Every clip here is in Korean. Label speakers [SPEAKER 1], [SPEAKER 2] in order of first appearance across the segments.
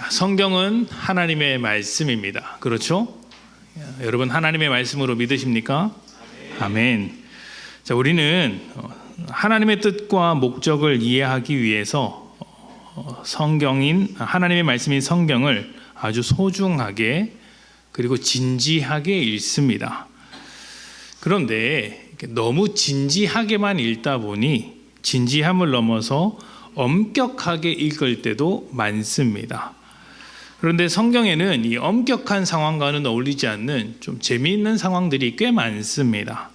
[SPEAKER 1] 성경은 하나님의 말씀입니다. 그렇죠? 여러분 하나님의 말씀으로 믿으십니까? 아멘. 자, 우리는 하나님의 뜻과 목적을 이해하기 위해서 성경인 하나님의 말씀인 성경을 아주 소중하게 그리고 진지하게 읽습니다. 그런데 너무 진지하게만 읽다 보니 진지함을 넘어서 엄격하게 읽을 때도 많습니다. 그런데 성경에는 이 엄격한 상황과는 어울리지 않는 좀 재미있는 상황들이 꽤 많습니다.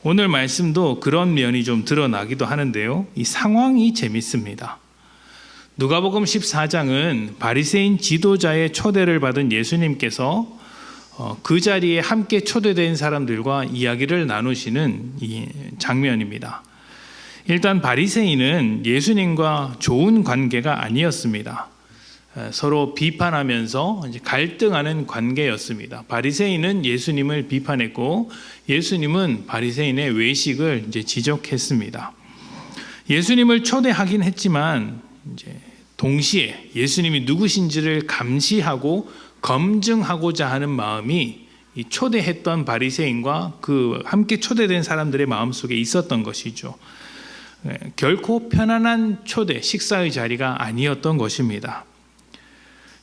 [SPEAKER 1] 오늘 말씀도 그런 면이 좀 드러나기도 하는데요. 이 상황이 재밌습니다. 누가복음 14장은 바리새인 지도자의 초대를 받은 예수님께서 그 자리에 함께 초대된 사람들과 이야기를 나누시는 이 장면입니다. 일단 바리새인은 예수님과 좋은 관계가 아니었습니다. 서로 비판하면서 갈등하는 관계였습니다. 바리새인은 예수님을 비판했고 예수님은 바리새인의 외식을 지적했습니다. 예수님을 초대하긴 했지만 동시에 예수님이 누구신지를 감시하고 검증하고자 하는 마음이 이 초대했던 바리새인과 그 함께 초대된 사람들의 마음속에 있었던 것이죠. 결코 편안한 초대, 식사의 자리가 아니었던 것입니다.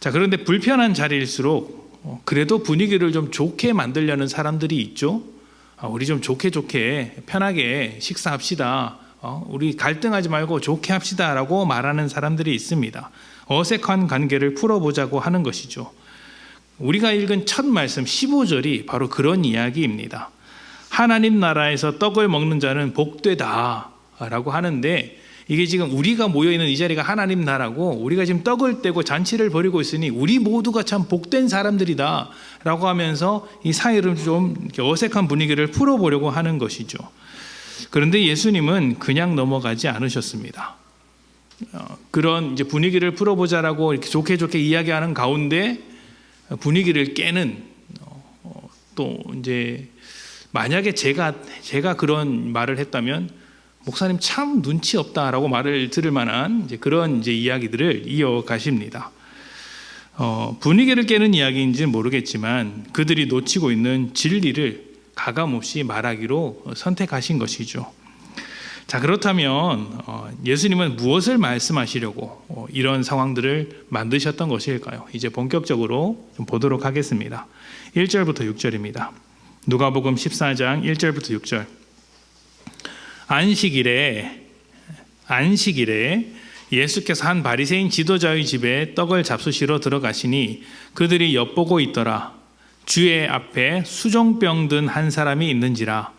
[SPEAKER 1] 자, 그런데 불편한 자리일수록 그래도 분위기를 좀 좋게 만들려는 사람들이 있죠. 우리 좀 좋게 편하게 식사합시다. 우리 갈등하지 말고 좋게 합시다 라고 말하는 사람들이 있습니다. 어색한 관계를 풀어보자고 하는 것이죠. 우리가 읽은 첫 말씀 15절이 바로 그런 이야기입니다. 하나님 나라에서 떡을 먹는 자는 복되다 라고 하는데, 이게 지금 우리가 모여있는 이 자리가 하나님 나라고 우리가 지금 떡을 떼고 잔치를 벌이고 있으니 우리 모두가 참 복된 사람들이다 라고 하면서 이 사이를 좀 어색한 분위기를 풀어보려고 하는 것이죠. 그런데 예수님은 그냥 넘어가지 않으셨습니다. 그런 분위기를 풀어보자라고 이렇게 좋게 이야기하는 가운데 분위기를 깨는, 또 만약에 제가 그런 말을 했다면 목사님 참 눈치 없다라고 말을 들을 만한 그런 이야기들을 이어가십니다. 분위기를 깨는 이야기인지는 모르겠지만 그들이 놓치고 있는 진리를 가감없이 말하기로 선택하신 것이죠. 자, 그렇다면 예수님은 무엇을 말씀하시려고 이런 상황들을 만드셨던 것일까요? 이제 본격적으로 좀 보도록 하겠습니다. 1절부터 6절입니다. 누가복음 14장 1절부터 6절. 안식일에 예수께서 한 바리새인 지도자의 집에 떡을 잡수시러 들어가시니 그들이 엿보고 있더라. 주의 앞에 수종병 든 한 사람이 있는지라.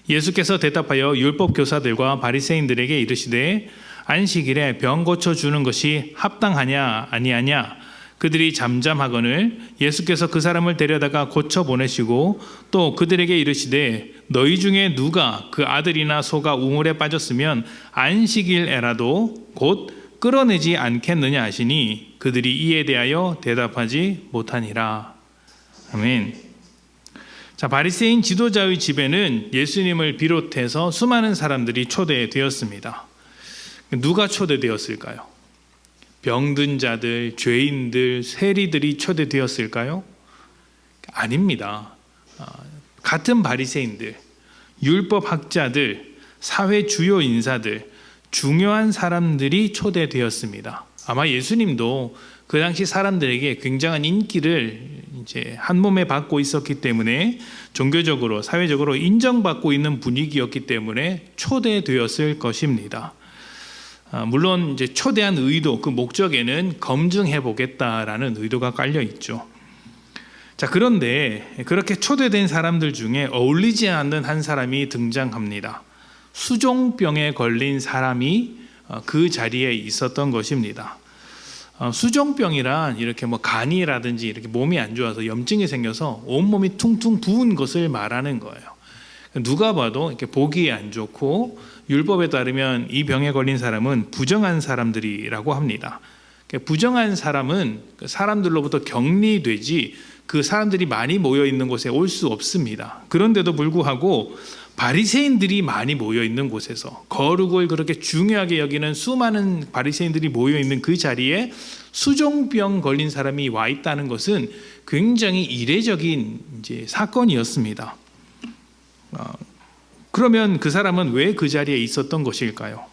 [SPEAKER 1] 예수께서 대답하여 율법 교사들과 바리새인들에게 이르시되 안식일에 병 고쳐 주는 것이 합당하냐 아니하냐. 그들이 잠잠하거늘 예수께서 그 사람을 데려다가 고쳐 보내시고 또 그들에게 이르시되 너희 중에 누가 그 아들이나 소가 우물에 빠졌으면 안식일에라도 곧 끌어내지 않겠느냐 하시니 그들이 이에 대하여 대답하지 못하니라. 아멘. 자, 바리새인 지도자의 집에는 예수님을 비롯해서 수많은 사람들이 초대되었습니다. 누가 초대되었을까요? 병든 자들, 죄인들, 세리들이 초대되었을까요? 아닙니다. 같은 바리새인들, 율법학자들, 사회 주요 인사들, 중요한 사람들이 초대되었습니다. 아마 예수님도 그 당시 사람들에게 굉장한 인기를 한 몸에 받고 있었기 때문에 종교적으로, 사회적으로 인정받고 있는 분위기였기 때문에 초대되었을 것입니다. 물론 초대한 의도, 그 목적에는 검증해 보겠다라는 의도가 깔려 있죠. 자, 그런데 그렇게 초대된 사람들 중에 어울리지 않는 한 사람이 등장합니다. 수종병에 걸린 사람이 그 자리에 있었던 것입니다. 수종병이란 이렇게 간이라든지 이렇게 몸이 안 좋아서 염증이 생겨서 온몸이 퉁퉁 부은 것을 말하는 거예요. 누가 봐도 이렇게 보기 안 좋고 율법에 따르면 이 병에 걸린 사람은 부정한 사람들이라고 합니다. 부정한 사람은 사람들로부터 격리되지 그 사람들이 많이 모여 있는 곳에 올 수 없습니다. 그런데도 불구하고 바리새인들이 많이 모여 있는 곳에서 거룩을 그렇게 중요하게 여기는 수많은 바리새인들이 모여 있는 그 자리에 수종병 걸린 사람이 와 있다는 것은 굉장히 이례적인 사건이었습니다. 그러면 그 사람은 왜 그 자리에 있었던 것일까요?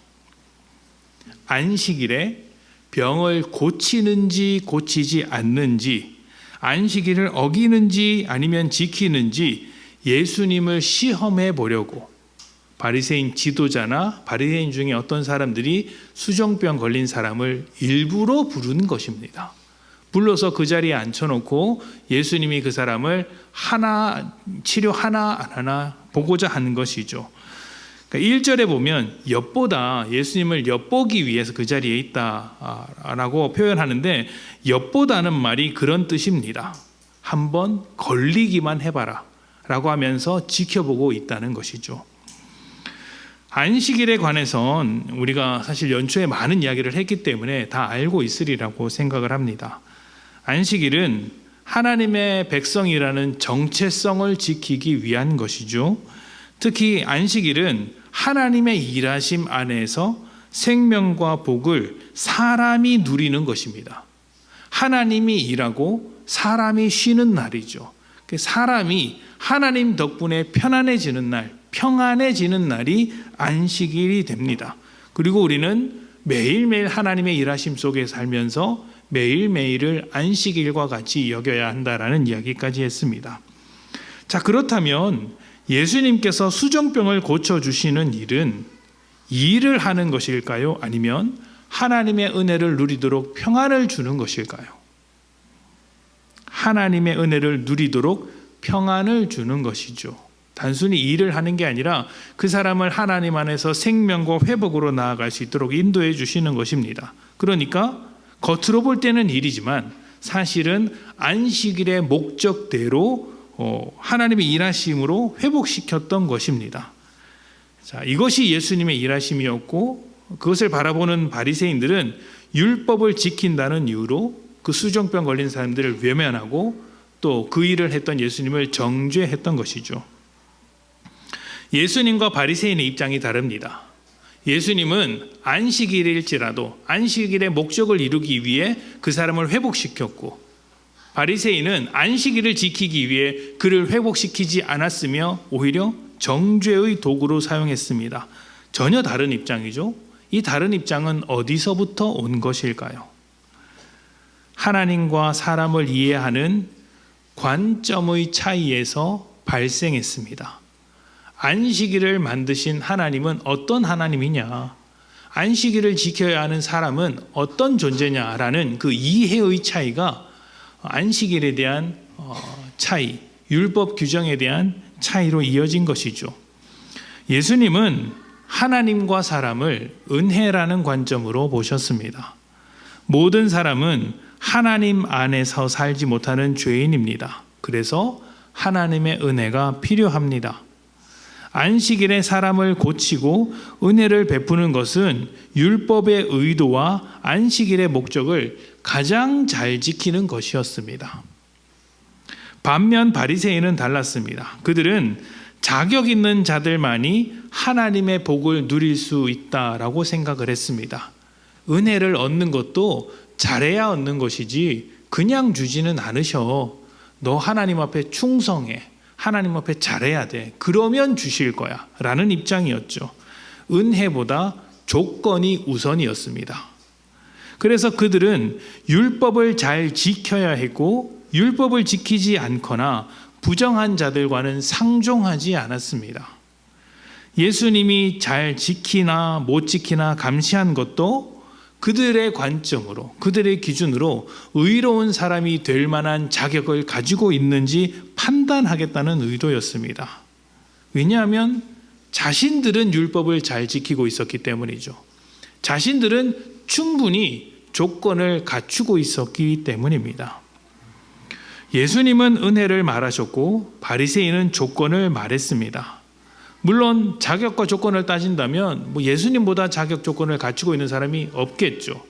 [SPEAKER 1] 안식일에 병을 고치는지 고치지 않는지, 안식일을 어기는지 아니면 지키는지 예수님을 시험해 보려고 바리새인 지도자나 바리새인 중에 어떤 사람들이 수종병 걸린 사람을 일부러 부르는 것입니다. 불러서 그 자리에 앉혀놓고 예수님이 그 사람을 치료하나 안 하나 보고자 하는 것이죠. 그러니까 1절에 보면 엿보다, 예수님을 엿보기 위해서 그 자리에 있다라고 표현하는데, 엿보다는 말이 그런 뜻입니다. 한번 걸리기만 해봐라 라고 하면서 지켜보고 있다는 것이죠. 안식일에 관해선 우리가 사실 연초에 많은 이야기를 했기 때문에 다 알고 있으리라고 생각을 합니다. 안식일은 하나님의 백성이라는 정체성을 지키기 위한 것이죠. 특히 안식일은 하나님의 일하심 안에서 생명과 복을 사람이 누리는 것입니다. 하나님이 일하고 사람이 쉬는 날이죠. 사람이 하나님 덕분에 편안해지는 날, 평안해지는 날이 안식일이 됩니다. 그리고 우리는 매일매일 하나님의 일하심 속에 살면서 매일매일을 안식일과 같이 여겨야 한다라는 이야기까지 했습니다. 자, 그렇다면 예수님께서 수종병을 고쳐주시는 일을 하는 것일까요? 아니면 하나님의 은혜를 누리도록 평안을 주는 것일까요? 하나님의 은혜를 누리도록 평안을 주는 것이죠. 단순히 일을 하는 게 아니라 그 사람을 하나님 안에서 생명과 회복으로 나아갈 수 있도록 인도해 주시는 것입니다. 그러니까 겉으로 볼 때는 일이지만 사실은 안식일의 목적대로 하나님의 일하심으로 회복시켰던 것입니다. 자, 이것이 예수님의 일하심이었고, 그것을 바라보는 바리새인들은 율법을 지킨다는 이유로 그 수종병 걸린 사람들을 외면하고 또 그 일을 했던 예수님을 정죄했던 것이죠. 예수님과 바리새인의 입장이 다릅니다. 예수님은 안식일일지라도 안식일의 목적을 이루기 위해 그 사람을 회복시켰고, 바리새인은 안식일을 지키기 위해 그를 회복시키지 않았으며 오히려 정죄의 도구로 사용했습니다. 전혀 다른 입장이죠. 이 다른 입장은 어디서부터 온 것일까요? 하나님과 사람을 이해하는 관점의 차이에서 발생했습니다. 안식일을 만드신 하나님은 어떤 하나님이냐, 안식일을 지켜야 하는 사람은 어떤 존재냐라는 그 이해의 차이가 안식일에 대한 차이, 율법 규정에 대한 차이로 이어진 것이죠. 예수님은 하나님과 사람을 은혜라는 관점으로 보셨습니다. 모든 사람은 하나님 안에서 살지 못하는 죄인입니다. 그래서 하나님의 은혜가 필요합니다. 안식일에 사람을 고치고 은혜를 베푸는 것은 율법의 의도와 안식일의 목적을 가장 잘 지키는 것이었습니다. 반면 바리새인은 달랐습니다. 그들은 자격 있는 자들만이 하나님의 복을 누릴 수 있다라고 생각을 했습니다. 은혜를 얻는 것도 잘해야 얻는 것이지 그냥 주지는 않으셔. 너 하나님 앞에 충성해. 하나님 앞에 잘해야 돼. 그러면 주실 거야. 라는 입장이었죠. 은혜보다 조건이 우선이었습니다. 그래서 그들은 율법을 잘 지켜야 했고 율법을 지키지 않거나 부정한 자들과는 상종하지 않았습니다. 예수님이 잘 지키나 못 지키나 감시한 것도 그들의 관점으로, 그들의 기준으로 의로운 사람이 될 만한 자격을 가지고 있는지 판단하겠다는 의도였습니다. 왜냐하면 자신들은 율법을 잘 지키고 있었기 때문이죠. 자신들은 충분히 조건을 갖추고 있었기 때문입니다. 예수님은 은혜를 말하셨고 바리새인은 조건을 말했습니다. 물론 자격과 조건을 따진다면 예수님보다 자격 조건을 갖추고 있는 사람이 없겠죠.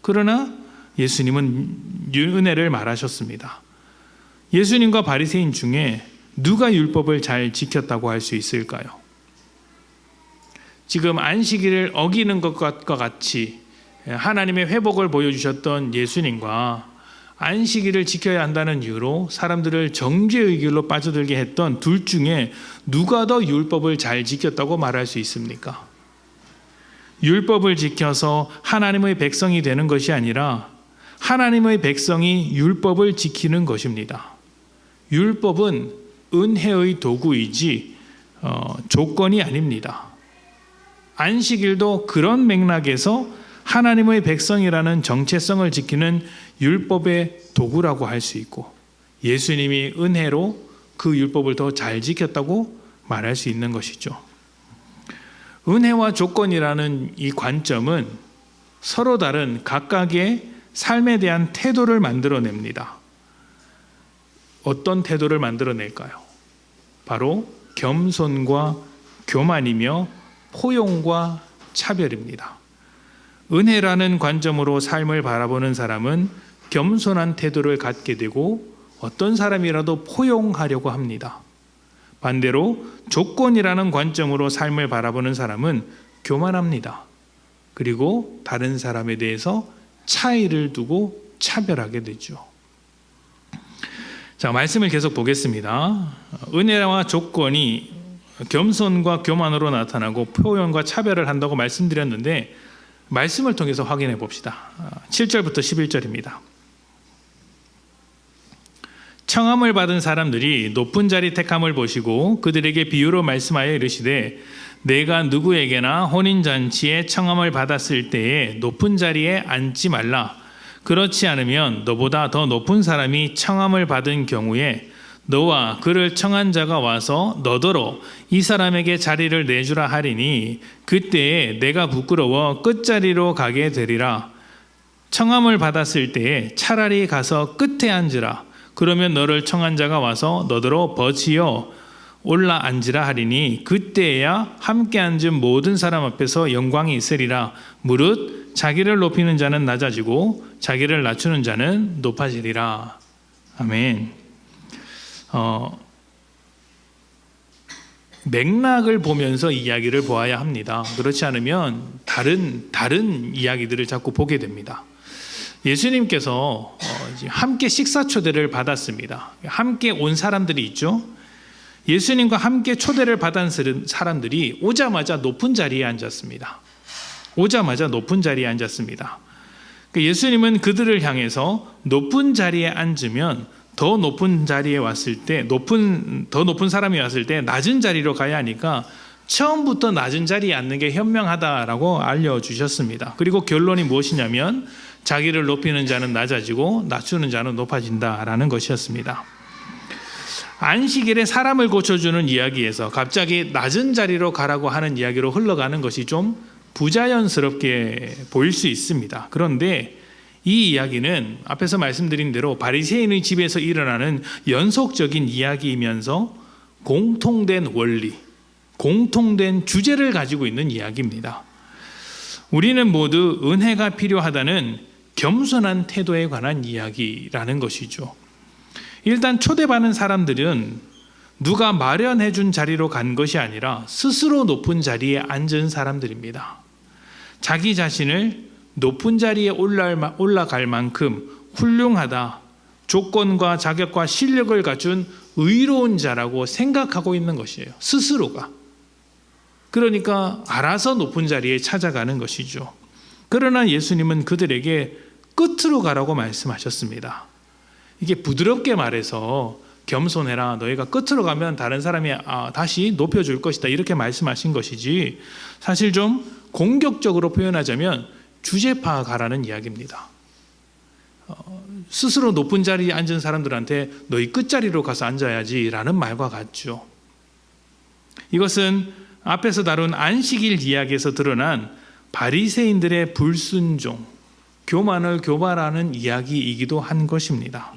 [SPEAKER 1] 그러나 예수님은 은혜를 말하셨습니다. 예수님과 바리새인 중에 누가 율법을 잘 지켰다고 할 수 있을까요? 지금 안식일을 어기는 것과 같이 하나님의 회복을 보여주셨던 예수님과 안식일을 지켜야 한다는 이유로 사람들을 정죄의 길로 빠져들게 했던 둘 중에 누가 더 율법을 잘 지켰다고 말할 수 있습니까? 율법을 지켜서 하나님의 백성이 되는 것이 아니라 하나님의 백성이 율법을 지키는 것입니다. 율법은 은혜의 도구이지 조건이 아닙니다. 안식일도 그런 맥락에서 하나님의 백성이라는 정체성을 지키는 율법의 도구라고 할 수 있고, 예수님이 은혜로 그 율법을 더 잘 지켰다고 말할 수 있는 것이죠. 은혜와 조건이라는 이 관점은 서로 다른 각각의 삶에 대한 태도를 만들어냅니다. 어떤 태도를 만들어낼까요? 바로 겸손과 교만이며 포용과 차별입니다. 은혜라는 관점으로 삶을 바라보는 사람은 겸손한 태도를 갖게 되고 어떤 사람이라도 포용하려고 합니다. 반대로 조건이라는 관점으로 삶을 바라보는 사람은 교만합니다. 그리고 다른 사람에 대해서 차이를 두고 차별하게 되죠. 자, 말씀을 계속 보겠습니다. 은혜와 조건이 겸손과 교만으로 나타나고 포용과 차별을 한다고 말씀드렸는데, 말씀을 통해서 확인해 봅시다. 7절부터 11절입니다. 청함을 받은 사람들이 높은 자리 택함을 보시고 그들에게 비유로 말씀하여 이르시되, 내가 누구에게나 혼인잔치에 청함을 받았을 때에 높은 자리에 앉지 말라. 그렇지 않으면 너보다 더 높은 사람이 청함을 받은 경우에 너와 그를 청한 자가 와서 너더러 이 사람에게 자리를 내주라 하리니 그때에 내가 부끄러워 끝자리로 가게 되리라. 청함을 받았을 때에 차라리 가서 끝에 앉으라. 그러면 너를 청한 자가 와서 너더러 버치어 올라 앉으라 하리니 그때에야 함께 앉은 모든 사람 앞에서 영광이 있으리라. 무릇 자기를 높이는 자는 낮아지고 자기를 낮추는 자는 높아지리라. 아멘. 맥락을 보면서 이야기를 보아야 합니다. 그렇지 않으면 다른 이야기들을 자꾸 보게 됩니다. 예수님께서 함께 식사 초대를 받았습니다. 함께 온 사람들이 있죠. 예수님과 함께 초대를 받은 사람들이 오자마자 높은 자리에 앉았습니다. 오자마자 높은 자리에 앉았습니다. 예수님은 그들을 향해서 높은 자리에 앉으면 더 높은 자리에 왔을 때, 더 높은 사람이 왔을 때 낮은 자리로 가야 하니까 처음부터 낮은 자리에 앉는 게 현명하다라고 알려주셨습니다. 그리고 결론이 무엇이냐면 자기를 높이는 자는 낮아지고 낮추는 자는 높아진다라는 것이었습니다. 안식일에 사람을 고쳐주는 이야기에서 갑자기 낮은 자리로 가라고 하는 이야기로 흘러가는 것이 좀 부자연스럽게 보일 수 있습니다. 그런데 이 이야기는 앞에서 말씀드린 대로 바리새인의 집에서 일어나는 연속적인 이야기이면서 공통된 원리, 공통된 주제를 가지고 있는 이야기입니다. 우리는 모두 은혜가 필요하다는 겸손한 태도에 관한 이야기라는 것이죠. 일단 초대받은 사람들은 누가 마련해 준 자리로 간 것이 아니라 스스로 높은 자리에 앉은 사람들입니다. 자기 자신을 높은 자리에 올라갈 만큼 훌륭하다, 조건과 자격과 실력을 갖춘 의로운 자라고 생각하고 있는 것이에요. 스스로가. 그러니까 알아서 높은 자리에 찾아가는 것이죠. 그러나 예수님은 그들에게 끝으로 가라고 말씀하셨습니다. 이게 부드럽게 말해서 겸손해라, 너희가 끝으로 가면 다른 사람이 다시 높여줄 것이다, 이렇게 말씀하신 것이지, 사실 좀 공격적으로 표현하자면 주제 파악하라는 이야기입니다. 스스로 높은 자리에 앉은 사람들한테 너희 끝자리로 가서 앉아야지 라는 말과 같죠. 이것은 앞에서 다룬 안식일 이야기에서 드러난 바리새인들의 불순종, 교만을 교발하는 이야기이기도 한 것입니다.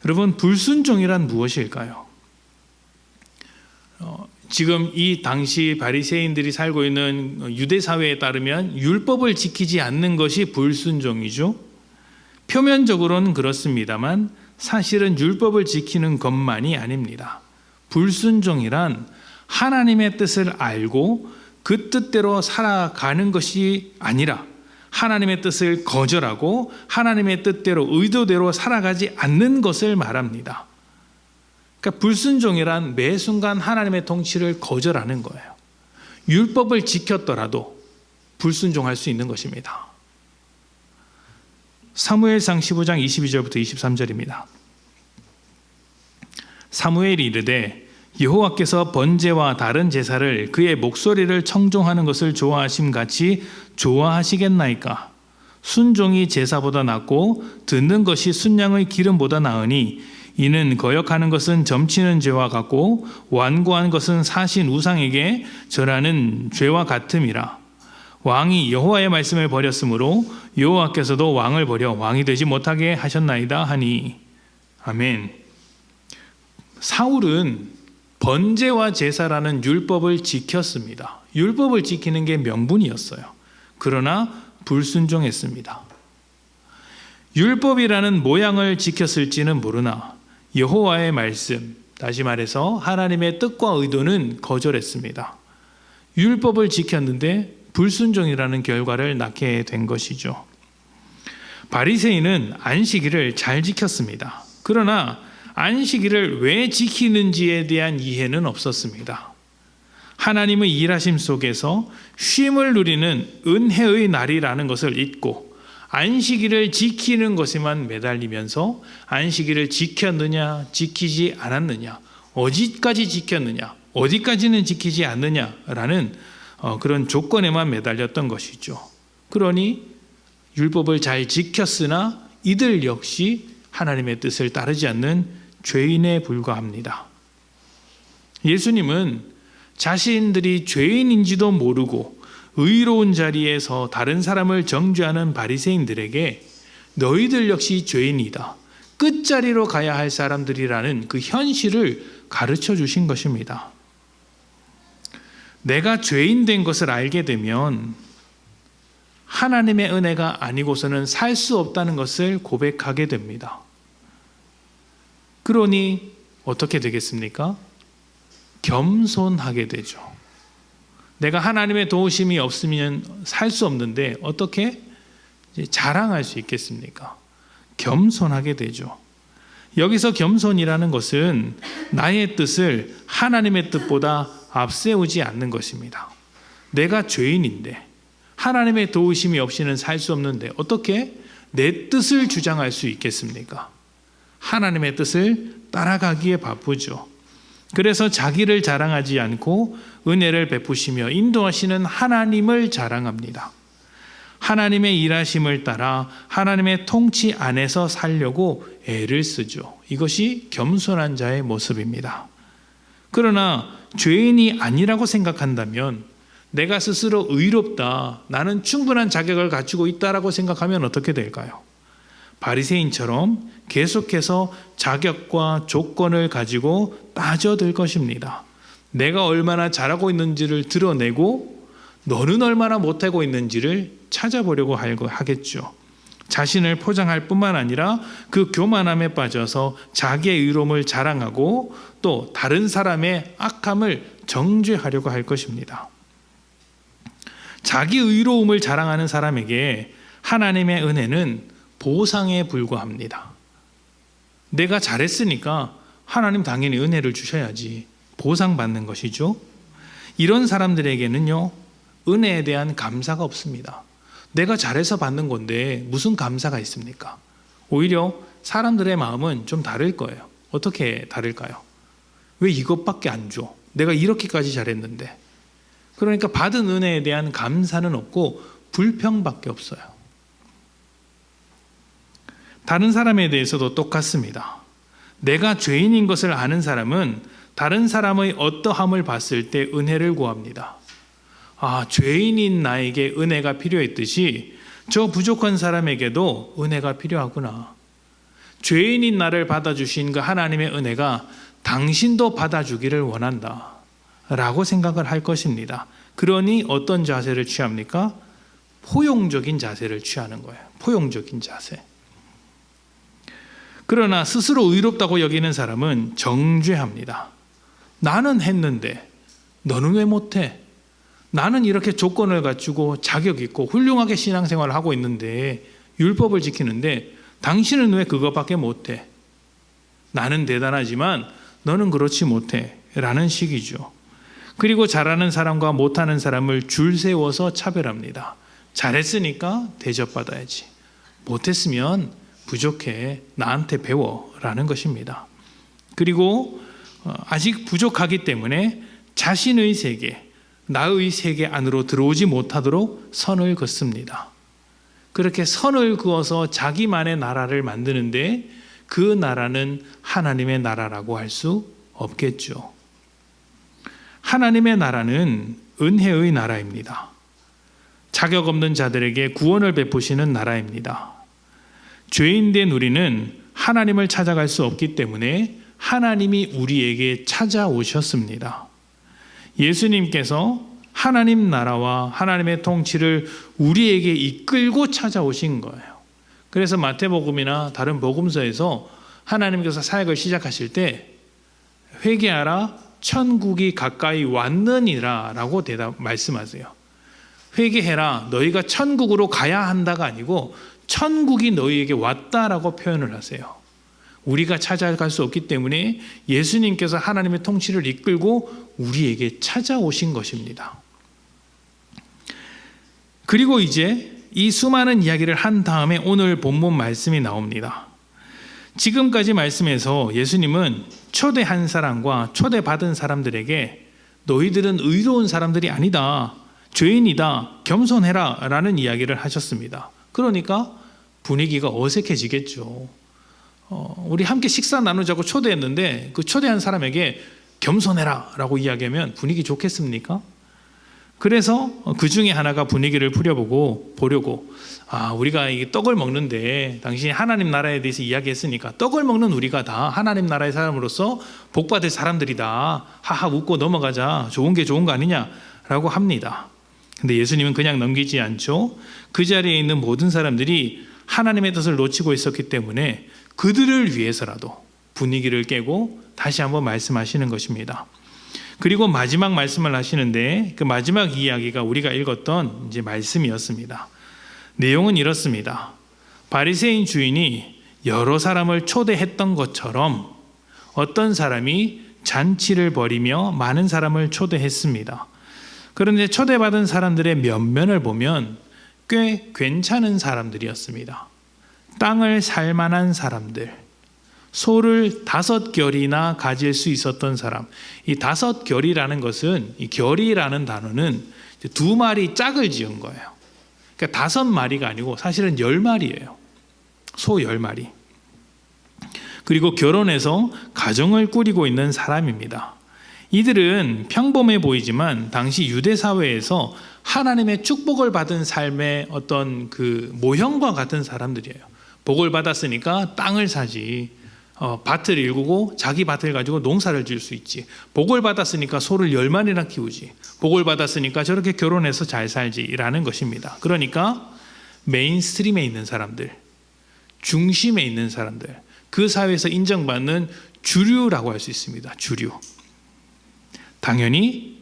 [SPEAKER 1] 여러분, 불순종이란 무엇일까요? 지금 이 당시 바리새인들이 살고 있는 유대 사회에 따르면 율법을 지키지 않는 것이 불순종이죠. 표면적으로는 그렇습니다만 사실은 율법을 지키는 것만이 아닙니다. 불순종이란 하나님의 뜻을 알고 그 뜻대로 살아가는 것이 아니라 하나님의 뜻을 거절하고 하나님의 뜻대로 의도대로 살아가지 않는 것을 말합니다. 그러니까 불순종이란 매 순간 하나님의 통치를 거절하는 거예요. 율법을 지켰더라도 불순종할 수 있는 것입니다. 사무엘상 15장 22절부터 23절입니다. 사무엘이 이르되 여호와께서 번제와 다른 제사를 그의 목소리를 청종하는 것을 좋아하심 같이 좋아하시겠나이까? 순종이 제사보다 낫고 듣는 것이 순양의 기름보다 나으니 이는 거역하는 것은 점치는 죄와 같고 완고한 것은 사신 우상에게 절하는 죄와 같음이라. 왕이 여호와의 말씀을 버렸으므로 여호와께서도 왕을 버려 왕이 되지 못하게 하셨나이다 하니. 아멘. 사울은 번제와 제사라는 율법을 지켰습니다. 율법을 지키는 게 명분이었어요. 그러나 불순종했습니다. 율법이라는 모양을 지켰을지는 모르나 여호와의 말씀, 다시 말해서 하나님의 뜻과 의도는 거절했습니다. 율법을 지켰는데 불순종이라는 결과를 낳게 된 것이죠. 바리새인은 안식일을 잘 지켰습니다. 그러나 안식일을 왜 지키는지에 대한 이해는 없었습니다. 하나님의 일하심 속에서 쉼을 누리는 은혜의 날이라는 것을 잊고 안식일을 지키는 것에만 매달리면서 안식일을 지켰느냐 지키지 않았느냐, 어디까지 지켰느냐 어디까지는 지키지 않느냐라는 그런 조건에만 매달렸던 것이죠. 그러니 율법을 잘 지켰으나 이들 역시 하나님의 뜻을 따르지 않는 죄인에 불과합니다. 예수님은 자신들이 죄인인지도 모르고 의로운 자리에서 다른 사람을 정죄하는 바리새인들에게 너희들 역시 죄인이다, 끝자리로 가야 할 사람들이라는 그 현실을 가르쳐 주신 것입니다. 내가 죄인 된 것을 알게 되면 하나님의 은혜가 아니고서는 살 수 없다는 것을 고백하게 됩니다. 그러니 어떻게 되겠습니까? 겸손하게 되죠. 내가 하나님의 도우심이 없으면 살 수 없는데 어떻게 자랑할 수 있겠습니까? 겸손하게 되죠. 여기서 겸손이라는 것은 나의 뜻을 하나님의 뜻보다 앞세우지 않는 것입니다. 내가 죄인인데 하나님의 도우심이 없이는 살 수 없는데 어떻게 내 뜻을 주장할 수 있겠습니까? 하나님의 뜻을 따라가기에 바쁘죠. 그래서 자기를 자랑하지 않고 은혜를 베푸시며 인도하시는 하나님을 자랑합니다. 하나님의 일하심을 따라 하나님의 통치 안에서 살려고 애를 쓰죠. 이것이 겸손한 자의 모습입니다. 그러나 죄인이 아니라고 생각한다면, 내가 스스로 의롭다, 나는 충분한 자격을 갖추고 있다라고 생각하면 어떻게 될까요? 바리새인처럼 계속해서 자격과 조건을 가지고 따져들 것입니다. 내가 얼마나 잘하고 있는지를 드러내고 너는 얼마나 못하고 있는지를 찾아보려고 하겠죠. 자신을 포장할 뿐만 아니라 그 교만함에 빠져서 자기의 의로움을 자랑하고 또 다른 사람의 악함을 정죄하려고 할 것입니다. 자기 의로움을 자랑하는 사람에게 하나님의 은혜는 보상에 불과합니다. 내가 잘했으니까 하나님 당연히 은혜를 주셔야지, 보상받는 것이죠. 이런 사람들에게는요, 은혜에 대한 감사가 없습니다. 내가 잘해서 받는 건데 무슨 감사가 있습니까? 오히려 사람들의 마음은 좀 다를 거예요. 어떻게 다를까요? 왜 이것밖에 안 줘? 내가 이렇게까지 잘했는데. 그러니까 받은 은혜에 대한 감사는 없고 불평밖에 없어요. 다른 사람에 대해서도 똑같습니다. 내가 죄인인 것을 아는 사람은 다른 사람의 어떠함을 봤을 때 은혜를 구합니다. 아, 죄인인 나에게 은혜가 필요했듯이 저 부족한 사람에게도 은혜가 필요하구나. 죄인인 나를 받아주신 그 하나님의 은혜가 당신도 받아주기를 원한다 라고 생각을 할 것입니다. 그러니 어떤 자세를 취합니까? 포용적인 자세를 취하는 거예요. 포용적인 자세. 그러나 스스로 의롭다고 여기는 사람은 정죄합니다. 나는 했는데 너는 왜 못해? 나는 이렇게 조건을 갖추고 자격 있고 훌륭하게 신앙생활을 하고 있는데, 율법을 지키는데 당신은 왜 그것밖에 못해? 나는 대단하지만 너는 그렇지 못해 라는 식이죠. 그리고 잘하는 사람과 못하는 사람을 줄 세워서 차별합니다. 잘했으니까 대접받아야지, 못했으면 부족해, 나한테 배워 라는 것입니다. 그리고 아직 부족하기 때문에 자신의 세계, 나의 세계 안으로 들어오지 못하도록 선을 긋습니다. 그렇게 선을 그어서 자기만의 나라를 만드는데 그 나라는 하나님의 나라라고 할 수 없겠죠. 하나님의 나라는 은혜의 나라입니다. 자격 없는 자들에게 구원을 베푸시는 나라입니다. 죄인된 우리는 하나님을 찾아갈 수 없기 때문에 하나님이 우리에게 찾아오셨습니다. 예수님께서 하나님 나라와 하나님의 통치를 우리에게 이끌고 찾아오신 거예요. 그래서 마태복음이나 다른 복음서에서 하나님께서 사역을 시작하실 때 회개하라, 천국이 가까이 왔느니라 라고 말씀하세요. 회개해라, 너희가 천국으로 가야 한다가 아니고 천국이 너희에게 왔다라고 표현을 하세요. 우리가 찾아갈 수 없기 때문에 예수님께서 하나님의 통치를 이끌고 우리에게 찾아오신 것입니다. 그리고 이제 이 수많은 이야기를 한 다음에 오늘 본문 말씀이 나옵니다. 지금까지 말씀에서 예수님은 초대한 사람과 초대받은 사람들에게 너희들은 의로운 사람들이 아니다, 죄인이다, 겸손해라 라는 이야기를 하셨습니다. 그러니까 분위기가 어색해지겠죠. 우리 함께 식사 나누자고 초대했는데 그 초대한 사람에게 겸손해라 라고 이야기하면 분위기 좋겠습니까? 그래서 그 중에 하나가 분위기를 보려고 우리가 이 떡을 먹는데 당신이 하나님 나라에 대해서 이야기했으니까 떡을 먹는 우리가 다 하나님 나라의 사람으로서 복받을 사람들이다, 하하 웃고 넘어가자, 좋은 게 좋은 거 아니냐라고 합니다. 근데 예수님은 그냥 넘기지 않죠. 그 자리에 있는 모든 사람들이 하나님의 뜻을 놓치고 있었기 때문에 그들을 위해서라도 분위기를 깨고 다시 한번 말씀하시는 것입니다. 그리고 마지막 말씀을 하시는데 그 마지막 이야기가 우리가 읽었던 이제 말씀이었습니다. 내용은 이렇습니다. 바리새인 주인이 여러 사람을 초대했던 것처럼 어떤 사람이 잔치를 벌이며 많은 사람을 초대했습니다. 그런데 초대받은 사람들의 면면을 보면 꽤 괜찮은 사람들이었습니다. 땅을 살 만한 사람들, 소를 5결이나 가질 수 있었던 사람. 이 5결이라는 것은, 이 결이라는 단어는 2마리 짝을 지은 거예요. 그러니까 5마리가 아니고 사실은 10마리예요. 소 10마리. 그리고 결혼해서 가정을 꾸리고 있는 사람입니다. 이들은 평범해 보이지만 당시 유대 사회에서 하나님의 축복을 받은 삶의 어떤 그 모형과 같은 사람들이에요. 복을 받았으니까 땅을 사지, 밭을 일구고 자기 밭을 가지고 농사를 지을 수 있지, 복을 받았으니까 소를 10마리나 키우지, 복을 받았으니까 저렇게 결혼해서 잘 살지라는 것입니다. 그러니까 메인스트림에 있는 사람들, 중심에 있는 사람들, 그 사회에서 인정받는 주류라고 할 수 있습니다. 주류. 당연히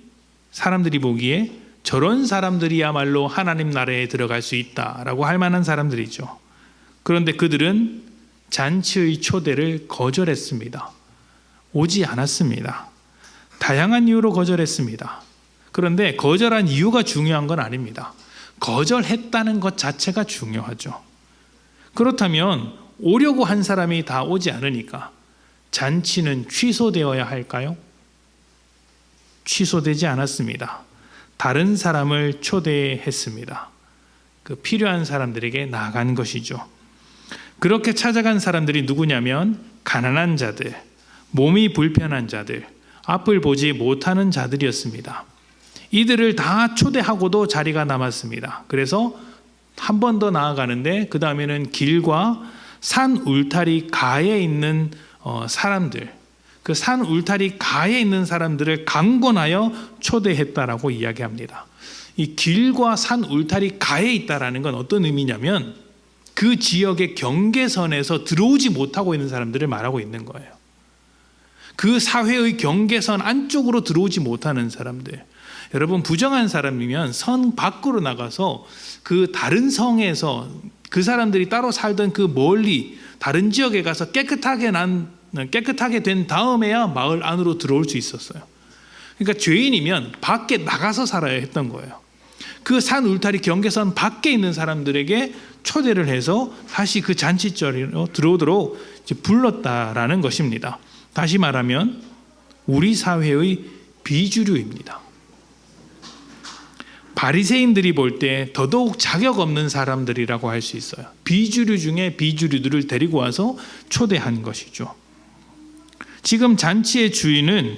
[SPEAKER 1] 사람들이 보기에 저런 사람들이야말로 하나님 나라에 들어갈 수 있다라고 할 만한 사람들이죠. 그런데 그들은 잔치의 초대를 거절했습니다. 오지 않았습니다. 다양한 이유로 거절했습니다. 그런데 거절한 이유가 중요한 건 아닙니다. 거절했다는 것 자체가 중요하죠. 그렇다면 오려고 한 사람이 다 오지 않으니까 잔치는 취소되어야 할까요? 취소되지 않았습니다. 다른 사람을 초대했습니다. 그 필요한 사람들에게 나아간 것이죠. 그렇게 찾아간 사람들이 누구냐면 가난한 자들, 몸이 불편한 자들, 앞을 보지 못하는 자들이었습니다. 이들을 다 초대하고도 자리가 남았습니다. 그래서 한 번 더 나아가는데 그 다음에는 길과 산 울타리 가에 있는 사람들, 그 산 울타리 가에 있는 사람들을 강권하여 초대했다라고 이야기합니다. 이 길과 산 울타리 가에 있다라는 건 어떤 의미냐면 그 지역의 경계선에서 들어오지 못하고 있는 사람들을 말하고 있는 거예요. 그 사회의 경계선 안쪽으로 들어오지 못하는 사람들. 여러분, 부정한 사람이면 선 밖으로 나가서 그 다른 성에서 그 사람들이 따로 살던 그 멀리 다른 지역에 가서 깨끗하게 된 다음에야 마을 안으로 들어올 수 있었어요. 그러니까 죄인이면 밖에 나가서 살아야 했던 거예요. 그 산 울타리 경계선 밖에 있는 사람들에게 초대를 해서 다시 그 잔치자리로 들어오도록 불렀다라는 것입니다. 다시 말하면 우리 사회의 비주류입니다. 바리새인들이 볼 때 더더욱 자격 없는 사람들이라고 할 수 있어요. 비주류 중에 비주류들을 데리고 와서 초대한 것이죠. 지금 잔치의 주인은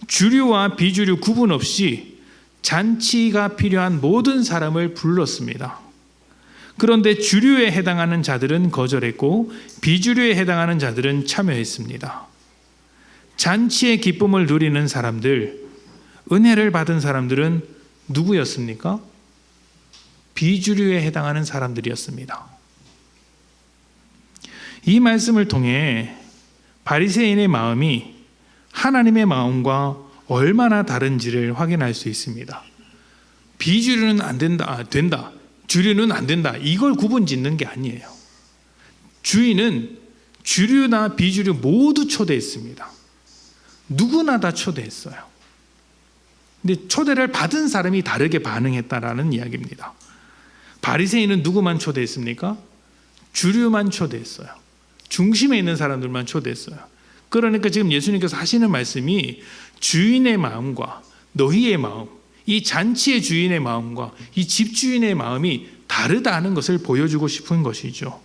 [SPEAKER 1] 주류와 비주류 구분 없이 잔치가 필요한 모든 사람을 불렀습니다. 그런데 주류에 해당하는 자들은 거절했고 비주류에 해당하는 자들은 참여했습니다. 잔치의 기쁨을 누리는 사람들, 은혜를 받은 사람들은 누구였습니까? 비주류에 해당하는 사람들이었습니다. 이 말씀을 통해 바리새인의 마음이 하나님의 마음과 얼마나 다른지를 확인할 수 있습니다. 비주류는 안 된다, 된다. 주류는 안 된다. 이걸 구분 짓는 게 아니에요. 주인은 주류나 비주류 모두 초대했습니다. 누구나 다 초대했어요. 근데 초대를 받은 사람이 다르게 반응했다라는 이야기입니다. 바리새인은 누구만 초대했습니까? 주류만 초대했어요. 중심에 있는 사람들만 초대했어요. 그러니까 지금 예수님께서 하시는 말씀이 주인의 마음과 너희의 마음, 이 잔치의 주인의 마음과 이 집주인의 마음이 다르다는 것을 보여주고 싶은 것이죠.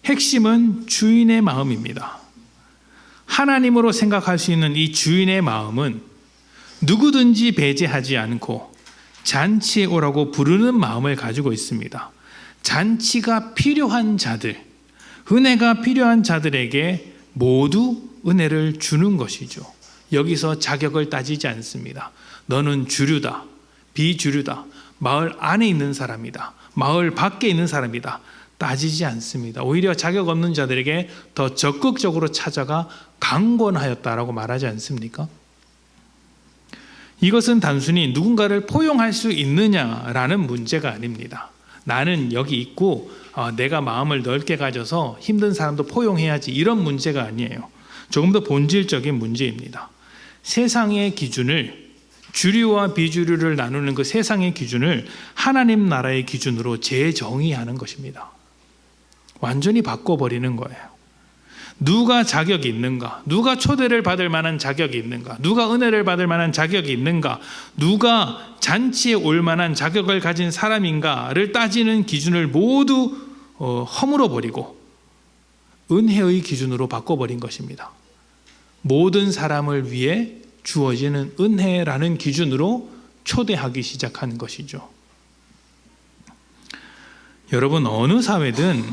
[SPEAKER 1] 핵심은 주인의 마음입니다. 하나님으로 생각할 수 있는 이 주인의 마음은 누구든지 배제하지 않고 잔치에 오라고 부르는 마음을 가지고 있습니다. 잔치가 필요한 자들, 은혜가 필요한 자들에게 모두 은혜를 주는 것이죠. 여기서 자격을 따지지 않습니다. 너는 주류다, 비주류다, 마을 안에 있는 사람이다, 마을 밖에 있는 사람이다, 따지지 않습니다. 오히려 자격 없는 자들에게 더 적극적으로 찾아가 강권하였다라고 말하지 않습니까? 이것은 단순히 누군가를 포용할 수 있느냐라는 문제가 아닙니다. 나는 여기 있고 내가 마음을 넓게 가져서 힘든 사람도 포용해야지, 이런 문제가 아니에요. 조금 더 본질적인 문제입니다. 세상의 기준을, 주류와 비주류를 나누는 그 세상의 기준을 하나님 나라의 기준으로 재정의하는 것입니다. 완전히 바꿔버리는 거예요. 누가 자격이 있는가? 누가 초대를 받을 만한 자격이 있는가? 누가 은혜를 받을 만한 자격이 있는가? 누가 잔치에 올 만한 자격을 가진 사람인가를 따지는 기준을 모두 허물어 버리고 은혜의 기준으로 바꿔버린 것입니다. 모든 사람을 위해 주어지는 은혜라는 기준으로 초대하기 시작한 것이죠. 여러분, 어느 사회든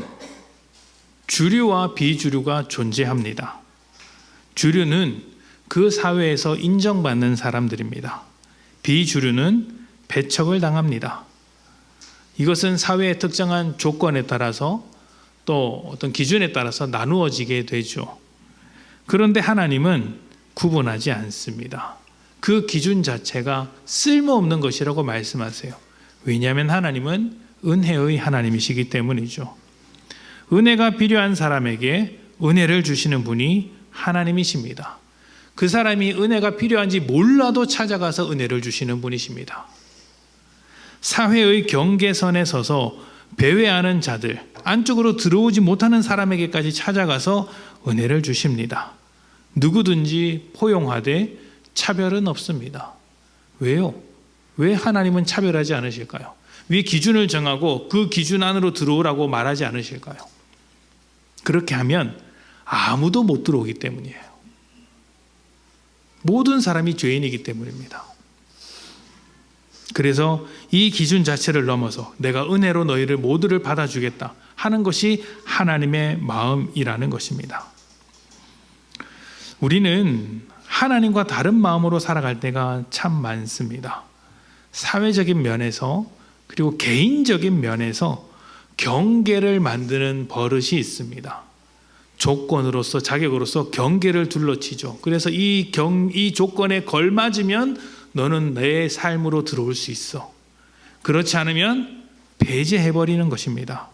[SPEAKER 1] 주류와 비주류가 존재합니다. 주류는 그 사회에서 인정받는 사람들입니다. 비주류는 배척을 당합니다. 이것은 사회의 특정한 조건에 따라서 또 어떤 기준에 따라서 나누어지게 되죠. 그런데 하나님은 구분하지 않습니다. 그 기준 자체가 쓸모없는 것이라고 말씀하세요. 왜냐하면 하나님은 은혜의 하나님이시기 때문이죠. 은혜가 필요한 사람에게 은혜를 주시는 분이 하나님이십니다. 그 사람이 은혜가 필요한지 몰라도 찾아가서 은혜를 주시는 분이십니다. 사회의 경계선에 서서 배회하는 자들, 안쪽으로 들어오지 못하는 사람에게까지 찾아가서 은혜를 주십니다. 누구든지 포용하되 차별은 없습니다. 왜요? 왜 하나님은 차별하지 않으실까요? 왜 기준을 정하고 그 기준 안으로 들어오라고 말하지 않으실까요? 그렇게 하면 아무도 못 들어오기 때문이에요. 모든 사람이 죄인이기 때문입니다. 그래서 이 기준 자체를 넘어서 내가 은혜로 너희를 모두를 받아주겠다 하는 것이 하나님의 마음이라는 것입니다. 우리는 하나님과 다른 마음으로 살아갈 때가 참 많습니다. 사회적인 면에서 그리고 개인적인 면에서 경계를 만드는 버릇이 있습니다. 조건으로서, 자격으로서 경계를 둘러치죠. 그래서 이 조건에 걸맞으면 너는 내 삶으로 들어올 수 있어. 그렇지 않으면 배제해버리는 것입니다.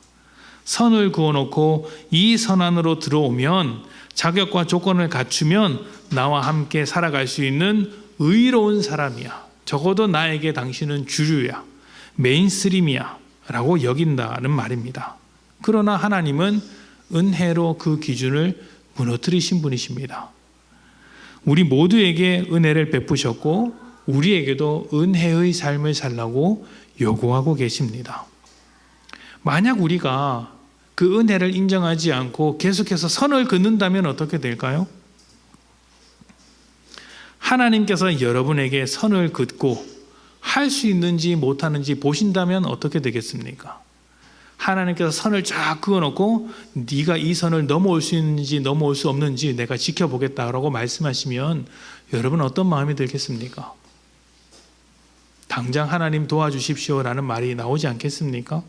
[SPEAKER 1] 선을 그어놓고 이 선 안으로 들어오면, 자격과 조건을 갖추면 나와 함께 살아갈 수 있는 의로운 사람이야. 적어도 나에게 당신은 주류야, 메인스트림이야 라고 여긴다는 말입니다. 그러나 하나님은 은혜로 그 기준을 무너뜨리신 분이십니다. 우리 모두에게 은혜를 베푸셨고 우리에게도 은혜의 삶을 살라고 요구하고 계십니다. 만약 우리가 그 은혜를 인정하지 않고 계속해서 선을 긋는다면 어떻게 될까요? 하나님께서 여러분에게 선을 긋고 할 수 있는지 못하는지 보신다면 어떻게 되겠습니까? 하나님께서 선을 쫙 그어놓고 네가 이 선을 넘어올 수 있는지 넘어올 수 없는지 내가 지켜보겠다라고 말씀하시면 여러분 어떤 마음이 들겠습니까? 당장 하나님 도와주십시오라는 말이 나오지 않겠습니까?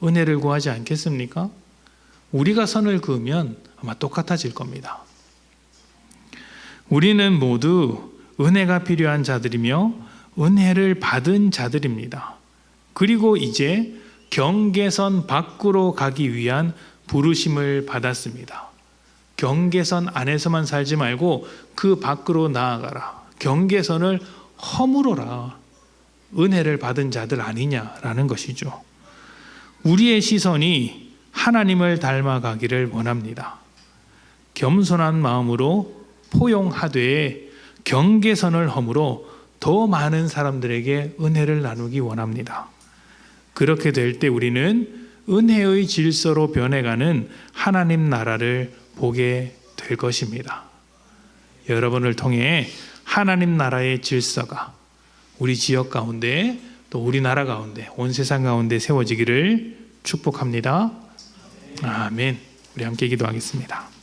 [SPEAKER 1] 은혜를 구하지 않겠습니까? 우리가 선을 그으면 아마 똑같아질 겁니다. 우리는 모두 은혜가 필요한 자들이며 은혜를 받은 자들입니다. 그리고 이제 경계선 밖으로 가기 위한 부르심을 받았습니다. 경계선 안에서만 살지 말고 그 밖으로 나아가라. 경계선을 허물어라. 은혜를 받은 자들 아니냐라는 것이죠. 우리의 시선이 하나님을 닮아가기를 원합니다. 겸손한 마음으로 포용하되 경계선을 허물어 더 많은 사람들에게 은혜를 나누기 원합니다. 그렇게 될 때 우리는 은혜의 질서로 변해가는 하나님 나라를 보게 될 것입니다. 여러분을 통해 하나님 나라의 질서가 우리 지역 가운데 또 우리나라 가운데 온 세상 가운데 세워지기를 축복합니다. 아멘. 우리 함께 기도하겠습니다.